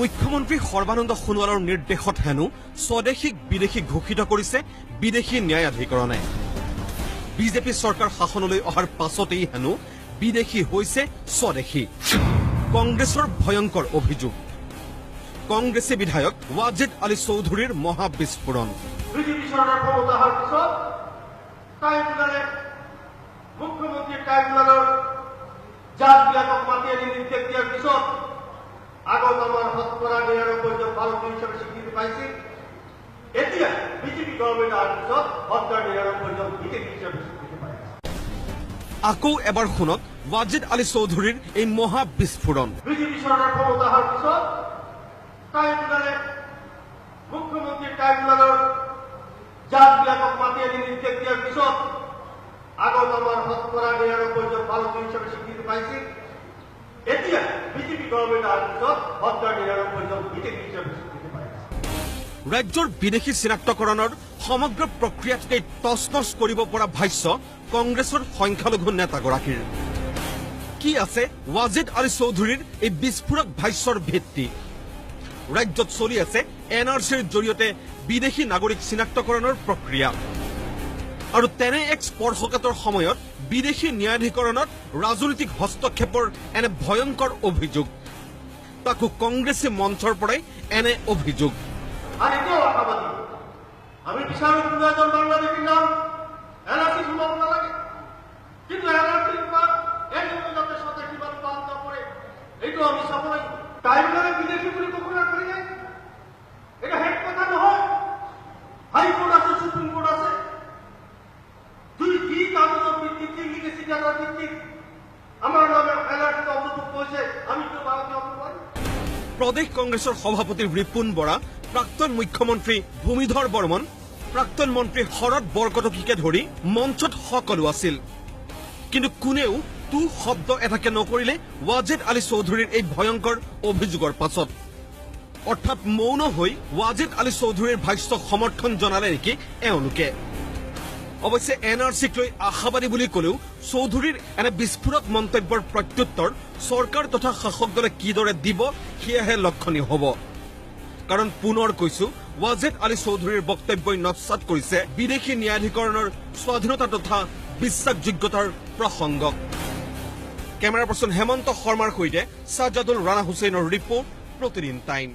মুখ্যমন্ত্ৰী সৰ্বানন্দ সোণোৱালৰ নিৰ্দেশত হেনো স্বদেশীক বিদেশী ঘোষিত কৰিছে বিদেশী ন্যায়াধিকৰণে। বিজেপি চৰকাৰ শাসনলৈ অহাৰ পাছতেই হেনো বিদেশী হৈছে স্বদেশী। কংগ্ৰেছৰ ভয়ংকৰ অভিযোগ। কংগ্ৰেছী বিধায়ক ৱাজেদ আলী চৌধুৰীৰ মহাবিস্ফোৰণ। বিজেপি চৰকাৰ ক্ষমতা অহাৰ পিছত মুখ্যমন্ত্ৰী ট্ৰাইব্যুনেলৰ জাজবিলাকক মাতি আনি নিৰ্দেশ দিয়াৰ পিছত আগত আমাৰ হত্যা নিৰাপত্তাৰ ভাৰতীয় হিচাপে স্বীকৃতি পাইছিল। এতিয়া বিজেপি গভৰ্ণমেণ্ট অহাৰ পিছত হত্যা নিৰাপত্তাৰ বিজেপি হিচাপে স্বীকৃতি পাইছে। আকৌ এবাৰ শুনক ৱাজেদ আলী চৌধুৰীৰ এই মহাবিস্ফোৰণ। বিজেপি চৰকাৰ ক্ষমতা অহাৰ পিছত মুখ্যমন্ত্ৰী ট্ৰাইব্যুনেলৰ জাজবিলাকক মাতি আনি নিৰ্দেশ দিয়াৰ পিছত আগত আমাৰ হত্যা নিৰাপত্তাৰ ভাৰতীয় হিচাপে স্বীকৃতি পাইছিল। এতিয়া বিজেপি গভৰ্ণমেণ্ট অহাৰ পিছত হত্যা নিৰাপত্তাৰ বিজেপি হিচাপে স্বীকৃতি পাইছে। ৰাজ্যৰ বিদেশী চিনাক্তকৰণৰ সমগ্ৰ প্ৰক্ৰিয়াটোকে তছনছ কৰিব পৰা ভাষ্য কংগ্ৰেছৰ সংখ্যালঘু নেতাগৰাকীৰ। কি আছে ৱাজেদ আলী চৌধুৰীৰ এই বিস্ফোৰক ভাষ্যৰ ভিত্তি? ৰাজ্যত চলি আছে NRCৰ জৰিয়তে বিদেশী নাগৰিক চিনাক্তকৰণৰ প্ৰক্ৰিয়া। আৰু তেনে এক স্পৰ্শকাতৰ সময়ত বিদেশী ন্যায়াধিকৰণত ৰাজনৈতিক হস্তক্ষেপৰ এনে ভয়ংকৰ অভিযোগ। তাকো কংগ্ৰেছী মঞ্চৰ পৰাই এনে অভিযোগ। আমি বিচাৰো কোনো এজন বাংলাদেশীৰ নাম NRC সোমাব নালাগে, কিন্তু NRC যাতে স্বদেশী বাদ নপৰে এইটো আমি চাব লাগিব। ট্ৰাইব্যুনেলে বিদেশী বুলি ঘোষণা কৰিলে এটা হেড কথা নহয়। হাইকোর্ট আছে, সুপ্রিম কোর্ট আছে। দুই কি কাগজের ভিত্তিত লিখেছি জানার ভিত্তিত আমার নামে NRC অভিযোগ হয়েছে, আমি তো ভারতীয় অপরাধ। প্ৰদেশ কংগ্ৰেছৰ সভাপতি ৰিপুণ বৰা, প্ৰাক্তন মুখ্যমন্ত্ৰী ভূমিধৰ বৰ্মন, প্ৰাক্তন মন্ত্ৰী শৰদ বৰকটকীকে ধৰি মঞ্চত সকলো আছিল। কিন্তু কোনেও তু শব্দ এটাকে নকৰিলে ৱাজেদ আলী চৌধুৰীৰ এই ভয়ংকৰ অভিযোগৰ পাছত। অৰ্থাৎ মৌন হৈ ৱাজেদ আলী চৌধুৰীৰ ভাষ্য সমৰ্থন জনালে নেকি এওঁলোকে? অৱশ্যে NRCক লৈ আশাবাদী বুলি ক'লেও চৌধুৰীৰ এনে বিস্ফোৰক মন্তব্যৰ প্ৰত্যুত্তৰ চৰকাৰ তথা শাসক দলে কিদৰে দিব সেয়াহে লক্ষণীয় হ'ব। কাৰণ পুনৰ কৈছো, ৱাজেদ আলী চৌধুৰীৰ বক্তব্যই নস্যাৎ কৰিছে বিদেশী ন্যায়াধিকৰণৰ স্বাধীনতা তথা বিশ্বাসযোগ্যতাৰ প্ৰসংগক। কেমেৰা পাৰ্চন হেমন্ত শৰ্মাৰ সৈতে ছাজাদুল ৰাণা হুছেইনৰ ৰিপৰ্ট, প্ৰতিদিন টাইম।